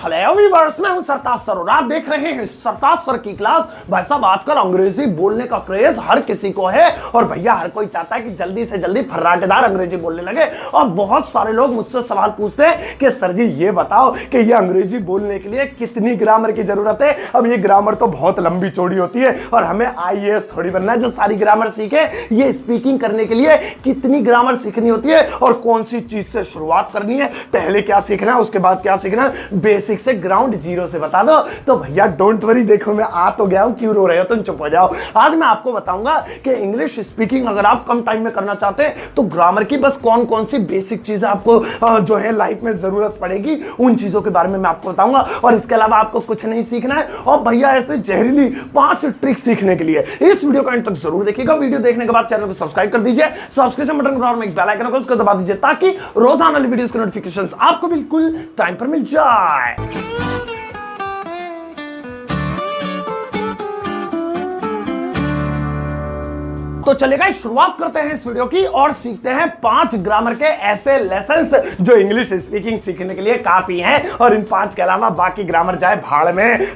Hello viewers, मैं हूं सरताज sir और आप देख रहे हैं सरताज सर की क्लास। भाई साहब, आजकल अंग्रेजी बोलने का क्रेज हर किसी को है और भैया हर कोई चाहता है कि जल्दी से जल्दी फर्राटेदार अंग्रेजी बोलने लगे। और बहुत सारे लोग मुझसे सवाल पूछते हैं कि सर जी ये बताओ कि ये अंग्रेजी बोलने के लिए कितनी ग्रामर की जरूरत है। अब ये ग्रामर तो बहुत लंबी चौड़ी होती है और हमें IAS थोड़ी बनना है जो सारी ग्रामर सीखे। ये स्पीकिंग करने के लिए कितनी ग्रामर सीखनी होती है और कौन सी चीज से शुरुआत करनी है, पहले क्या सीखना है उसके बाद क्या सीखना है, बेसिक से ग्राउंड जीरो से बता दो। तो भैया डोंट वरी, देखो मैं आ तो गया हूं, क्यों रो रहे हो तुम, चुप हो जाओ। आज मैं आपको बताऊंगा कि इंग्लिश स्पीकिंग अगर आप कम टाइम में करना चाहते हैं तो ग्रामर की बस कौन कौन सी बेसिक चीजें आपको जो है लाइफ में जरूरत पड़ेगी, उन चीजों के बारे में मैं आपको बताऊंगा। और इसके अलावा आपको कुछ नहीं सीखना है। और भैया ऐसे जहरीली 5 ट्रिक सीखने के लिए इस वीडियो को अंत तक जरूर देखिएगा। वीडियो देखने के बाद चैनल को सब्सक्राइब कर दीजिए, सब्सक्रिप्शन बटन को और एक बेल आइकन को उसको दबा दीजिए ताकि रोजाना वाली वीडियोस के नोटिफिकेशंस आपको बिल्कुल टाइम पर मिल जाए। तो चलेगा, शुरुआत करते हैं इस वीडियो की और सीखते हैं 5 ग्रामर के ऐसे लेसन्स जो इंग्लिश स्पीकिंग सीखने के लिए काफी हैं। और इन 5 के अलावा बाकी ग्रामर जाए भाड़ में।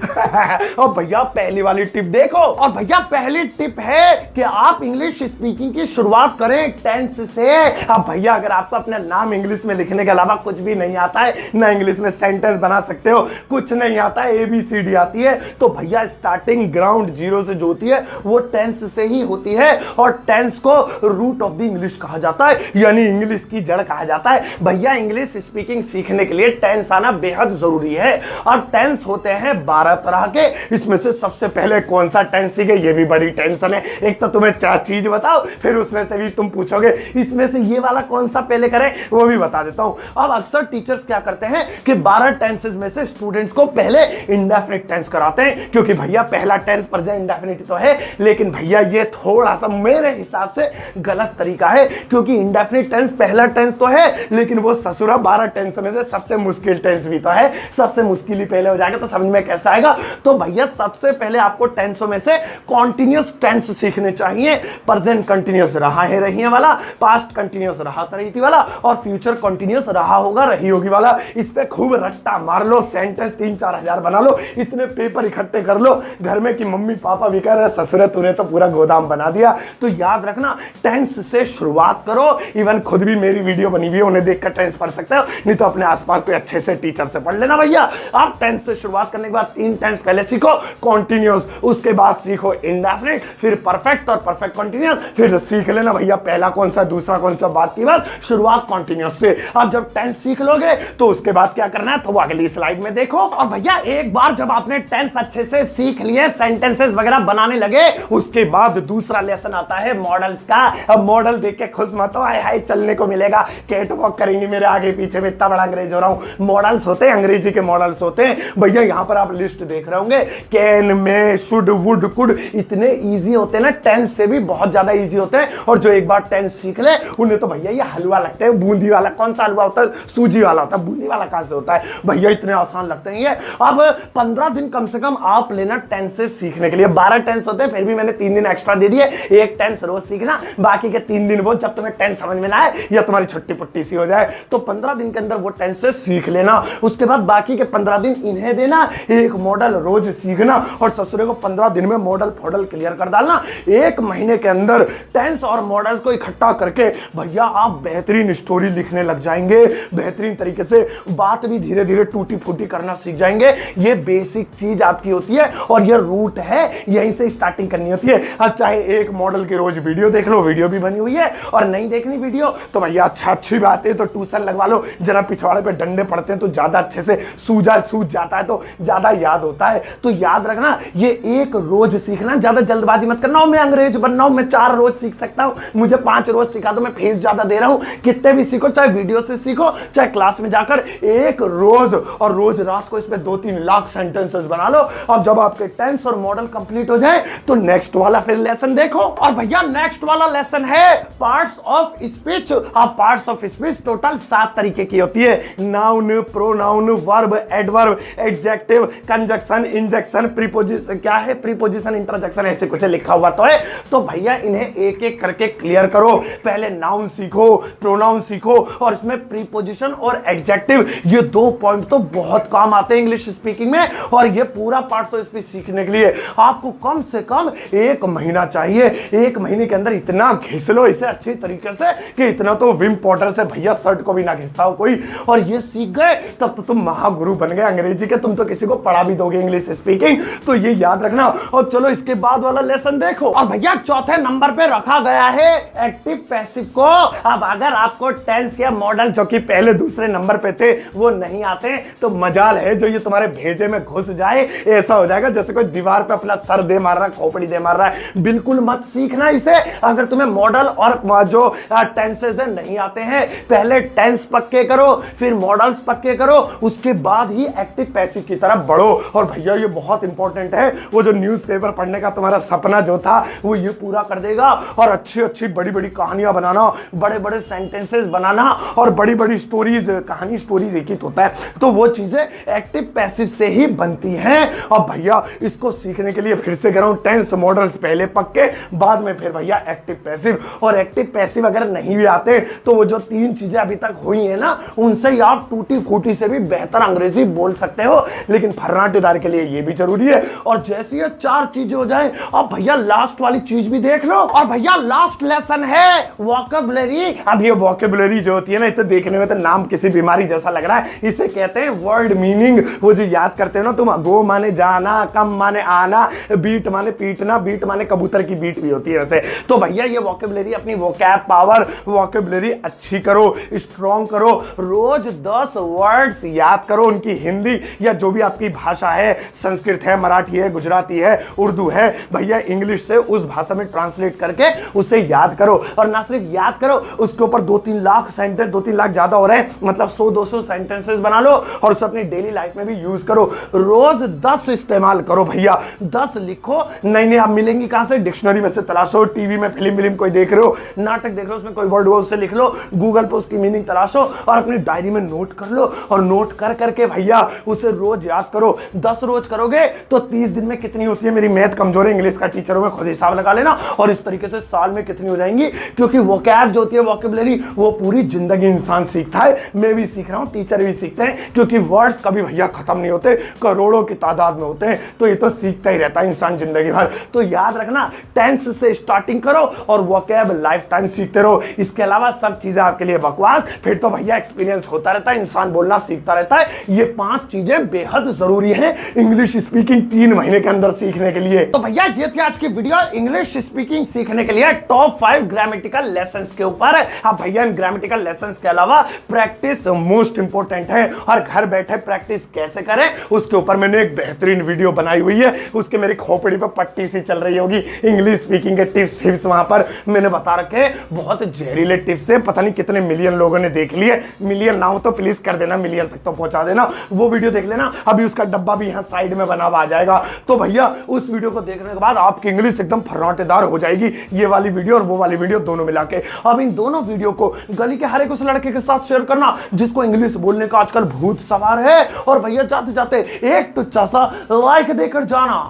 और भैया पहली वाली टिप देखो। और भैया पहली टिप है कि आप इंग्लिश स्पीकिंग की शुरुआत करें टेंस से। अब भैया अगर आपको अपना नाम इंग्लिश में लिखने के अलावा कुछ भी नहीं आता है, ना इंग्लिश में सेंटेंस बना सकते हो, कुछ नहीं आता है, ABCD आती है, तो भैया स्टार्टिंग ग्राउंड जीरो से जो होती है वो टेंस से ही होती है। और टेंस को रूट ऑफ द इंग्लिश कहा जाता है, यानी इंग्लिश की जड़ कहा जाता है। भैया इंग्लिश स्पीकिंग सीखने के लिए टेंस आना बेहद जरूरी है। और टेंस होते हैं 12 तरह के। इसमें से सबसे पहले कौन सा टेंस सीखे, ये भी बड़ी टेंशन है। एक तो तुम्हें 4 चीज बताओ, फिर उसमें से भी तुम पूछोगे इसमें से ये वाला कौन सा पहले करें, वो भी बता देता हूं। अब अक्सर टीचर्स क्या करते हैं कि 12 टेंसेस में से स्टूडेंट्स को पहले इंडेफिनिट टेंस कराते हैं, क्योंकि भैया पहला टेंस प्रेजेंट इंडेफिनिट तो है, लेकिन भैया ये थोड़ा सा मेरे हिसाब से गलत तरीका है। क्योंकि इंडेफिनिट टेंस पहला टेंस तो है, लेकिन वो ससुरा 12 टेंस में से सबसे मुश्किल टेंस भी तो है। सबसे मुश्किल ही पहले हो जाएगा तो समझ में कैसा आएगा। तो भैया सबसे पहले आपको टेंसों में से कॉन्टिन्यूअस टेंस सीखने चाहिए। प्रेजेंट कंटिन्यूअस रहा है रही है वाला, पास्ट कंटिन्यूअस रहा रही थी वाला, और फ्यूचर कंटिन्यूअस रहा होगा रही होगी वाला। इस पे खूब रट्टा मार लो, सेंटेंस 3-4 हजार बना लो, इतने पेपर इकट्ठे कर लो घर में कि मम्मी पापा भी कह रहे ससुरे तूने तो पूरा गोदाम बना दिया। तो याद रखना टेंस से शुरुआत करो। इवन खुद भी मेरी वीडियो बनी हुई है, उन्हें देखकर टेंस पढ़ सकते हो, नहीं तो अपने आसपास कोई अच्छे से टीचर से पढ़ लेना। भैया आप टेंस से शुरुआत करने के बाद 3 टेंस पहले सीखो कॉन्टिन्यूअस, उसके बाद सीखो इंडेफिनिट, फिर परफेक्ट और परफेक्ट कॉन्टिन्यूअस, फिर सीख लेना भैया पहला कौन सा दूसरा कौन सा, बात की बात शुरुआत कॉन्टिन्यूअस से। अब जब टेंस सीख लोगे तो उसके बाद क्या करना है तो वो अगली स्लाइड में देखो। और भैया एक बार जब आपने टेंस अच्छे से सीख लिए, सेंटेंसेस वगैरह बनाने लगे, उसके बाद दूसरा लेसन आता है मॉडल्स का। अब मॉडल देख के खुश मत हो, हाय हाय चलने को मिलेगा, कैट वॉक करेंगे मेरे आगे पीछे में, इतना बड़ा अंग्रेज हो रहा हूं। मॉडल्स होते हैं, अंग्रेजी के मॉडल्स होते हैं भैया। यहां पर आप लिस्ट देख रहे होंगे, can, may, should, would, could, इतने इजी होते हैं ना, टेंस से भी बहुत ज्यादा इजी होते हैं। और जो एक बार टेंस सीख ले उन्हें तो भैया ये हलवा लगता है। बूंदी वाला कौन सा हलवा होता है, सूजी वाला होता है, बूंदी वाला कहां से होता है भैया, इतने आसान लगते हैं ये। अब 15 दिन कम से कम आप लेना टेंस से सीखने के लिए। 12 टेंस होते हैं, फिर भी मैंने 3 दिन एक्स्ट्रा दे दिए। एक टेंस रोज सीखना, बाकी के 3 दिन वो जब तुम्हें टेंस समझ में ना आए या तुम्हारी छुट्टी पुट्टी सी हो जाए। तो 15 दिन के अंदर वो टेंस से सीख लेना। उसके बाद बाकी के 15 दिन इन्हें देना, एक मॉडल रोज सीखना और ससुरे को 15 दिन में मॉडल फॉडल क्लियर कर डालना। 1 महीने के अंदर टेंस और मॉडल को इकट्ठा करके भैया आप बेहतरीन स्टोरी लिखने लग जाएंगे। बेहतरीन तरीके से बात भी धीरे धीरे टूटी फूटी करना सीख जाएंगे। ये बेसिक चीज आपकी होती है और ये रूट है, यहीं से स्टार्टिंग करनी होती है। अब चाहे एक मॉडल के रोज वीडियो देख लो, वीडियो भी बनी हुई है, और नहीं देखनी वीडियो तो भैया अच्छी बात है, तो ट्यूशन लगवा लो। जरा पिछवाड़े पे डंडे पड़ते हैं तो ज्यादा अच्छे से सूझ जाता है, तो ज्यादा याद होता है। तो याद रखना ये एक रोज सीखना, ज्यादा जल्दबाजी मत करना। मैं अंग्रेज बनना हूं, मैं 4 रोज सीख सकता हूं, मुझे 5 रोज सिखा दो, मैं फीस ज्यादा दे रहा हूं। कितने भी सीखो, चाहे वीडियो से सीखो चाहे क्लास में जाकर, एक रोज, और रोज रात को इसमें 2-3 लाख सेंटेंसेस बना लो। अब जब आपके टेंस और मॉडल कंप्लीट हो जाए तो नेक्स्ट वाला फिर लेसन देखो। और भैया नेक्स्ट वाला लेसन है पार्ट्स ऑफ स्पीच। अब पार्ट्स ऑफ स्पीच टोटल 7 तरीके की होती है, noun, pronoun, verb, adverb, adjective, conjunction, injection, preposition, क्या है प्रीपोजिशन, इंटरजेक्शन, ऐसे कुछ लिखा हुआ तो है। तो भैया इन्हें एक एक करके क्लियर करो। पहले नाउन सीखो, प्रोनाउन सीखो, और इसमें प्रीपोजिशन और एडजेक्टिव, ये 2 पॉइंट तो बहुत काम आते हैं इंग्लिश स्पीकिंग में। और ये पूरा पार्ट्स ऑफ स्पीच सीखने के लिए आपको कम से कम 1 महीना चाहिए। 1 महीने के अंदर इतना घिस लो इसे अच्छी तरीके से कि इतना तो विम पॉटर से भैया शर्ट को भी ना घिसता हो कोई। और ये सीख गए तब तो तुम महागुरु बन गए अंग्रेजी के, तुम तो किसी को पढ़ा भी दोगे इंग्लिश स्पीकिंग। तो ये याद रखना। और चलो इसके बाद वाला लेसन देखो। और भैया चौथे नंबर पे रखा गया है एक्टिव पैसिव को। अब अगर आपको टेंस या मॉडल जो कि पहले दूसरे नंबर पे थे वो नहीं आते तो मजाल है जो ये तुम्हारे भेजे में घुस जाए, ऐसा हो जाएगा जैसे कोई दीवार पे अपना सर दे मार रहा है, खोपड़ी दे मार रहा है। बिल्कुल मत सीखना इसे। अगर तुम्हें मॉडल और जो टेंसेस नहीं आते हैं, पहले टेंस पक्के करो, फिर मॉडल्स पक्के करो, उसके बाद ही एक्टिव पैसिव की तरफ बढ़ो। और भैया ये बहुत इंपॉर्टेंट है, वो जो न्यूज़पेपर पढ़ने का तुम्हारा सपना जो था वो ये पूरा कर देगा। और अच्छी अच्छी बड़ी बड़ी कहानियां बनाना, बड़े बड़े सेंटेंसेस बनाना और बड़ी बड़ी स्टोरीज, कहानी स्टोरीज एक ही होता है, तो वो चीजें एक्टिव पैसिव से ही बनती हैं। और भैया इसको सीखने के लिए फिर से कह रहा हूं, टेंस मॉडल्स पहले पक्के, बाद में फिर भैया एक्टिव पैसिव। और एक्टिव पैसिव अगर नहीं भी आते तो वो जो 3 चीजें अभी तक हुई है ना, उनसे ही आप टूटी फूटी से भी बेहतर अंग्रेजी बोल सकते हो। लेकिन फर्राटेदार के लिए ये भी जरूरी है। और जैसे ये 4 चीजें हो जाए, अब भैया लास्ट वाली चीज भी देख लो। और भैया लास्ट लेसन है वोकैबुलरी। अब ये वोकैबुलरी जो होती है ना, इसे देखने में तो नाम किसी बीमारी जैसा लग रहा है। इसे कहते हैं वर्ड मीनिंग। वो जो याद करते हो ना तुम, गो माने जाना, कम माने आना, बीट माने पीटना, बीट माने कबूतर की बीट भी होती है वैसे। तो भैया ये वोकैबुलरी, अपनी वोकैब पावर, वोकैबुलरी अच्छी करो, स्ट्रॉन्ग करो। रोज 10 वर्ड्स याद करो, उनकी हिंदी या जो भी आपकी भाषा है, संस्कृत है, मराठी है, गुजराती है, उर्दू है, भैया इंग्लिश से उस भाषा में ट्रांसलेट करके उसे याद करो। और ना सिर्फ याद करो, उसके ऊपर 2-3 लाख सेंटेंस, 2-3 लाख ज्यादा हो रहे हैं, मतलब 100-200 सेंटेंसेस बना लो और उसे अपनी डेली लाइफ में भी यूज करो। रोज 10 इस्तेमाल करो भैया, 10 लिखो। नई आप मिलेंगी कहां से, डिक्शनरी में से तलाशो, टीवी में फिल्म कोई देख रहे हो, नाटक देख रहे हो, उसमें कोई वर्ड हो उससे लिख लो, गूगल पे उसकी मीनिंग तलाशो और अपनी डायरी में नोट कर लो। और नोट कर करके भैया उसे रोज याद करो। 10 रोज करोगे तो 30 दिन में कितनी होती है, मेरी मैथ कमजोर है, इंग्लिश का टीचर हूं मैं, खुद हिसाब लगा लेना। और इस तरीके से साल में कितनी हो जाएंगी, क्योंकि वोकैब जो होती है वोकैबुलरी, वो पूरी जिंदगी इंसान सीखता है। मैं भी सीख रहा हूं, टीचर भी सीखते हैं, क्योंकि वर्ड्स कभी भैया खत्म नहीं होते, करोड़ों की तादाद में होते हैं। तो ये तो सीखता ही रहता है इंसान जिंदगी भर। तो याद रखना, टेंस से स्टार्टिंग करो और वोकैब लाइफ टाइम सीखते रहो। इसके अलावा सब चीजें आपके लिए बकवास, फिर तो भैया एक्सपीरियंस होता रहता है, इंसान बोलना सीखता रहता है। ये 5 चीजें बेहद जरूरी हैं इंग्लिश स्पीकिंग 3 महीने के अंदर सीखने के लिए। तो भैया ये थी आज की वीडियो इंग्लिश स्पीकिंग सीखने के लिए टॉप 5 ग्रामेटिकल लेसन्स के ऊपर। अब भैया इन ग्रामेटिकल लेसन्स के अलावा प्रैक्टिस मोस्ट इंपोर्टेंट है, और घर बैठे प्रैक्टिस कैसे करें उसके ऊपर मैंने एक बेहतरीन वीडियो बनाई हुई है। उसके मेरी खोपड़ी पर पट्टी सी चल रही होगी, इंग्लिश स्पीकिंग के टिप्स वहां पर मैंने बता रखे, बहुत जहरीले टिप्स है। पता नहीं कितने मिलियन लोगों ने देख लिए, मिलियन ना हो तो प्लीज कर देना, मिलियन तक तो पहुंचा देना। वो वीडियो देख लेना, अभी उसका डब्बा भी यहाँ साइड में बना हुआ आ जाएगा। तो भैया उस वीडियो को देखने के बाद आपकी इंग्लिश एकदम फर्राटेदार हो जाएगी, ये वाली वीडियो और वो वाली वीडियो दोनों मिला के। अब इन दोनों वीडियो को गली के हर एक उस लड़के के साथ शेयर करना जिसको इंग्लिश बोलने का आजकल भूत सवार है। और भैया जाते जाते एक टुच्चा सा लाइक देकर जाना।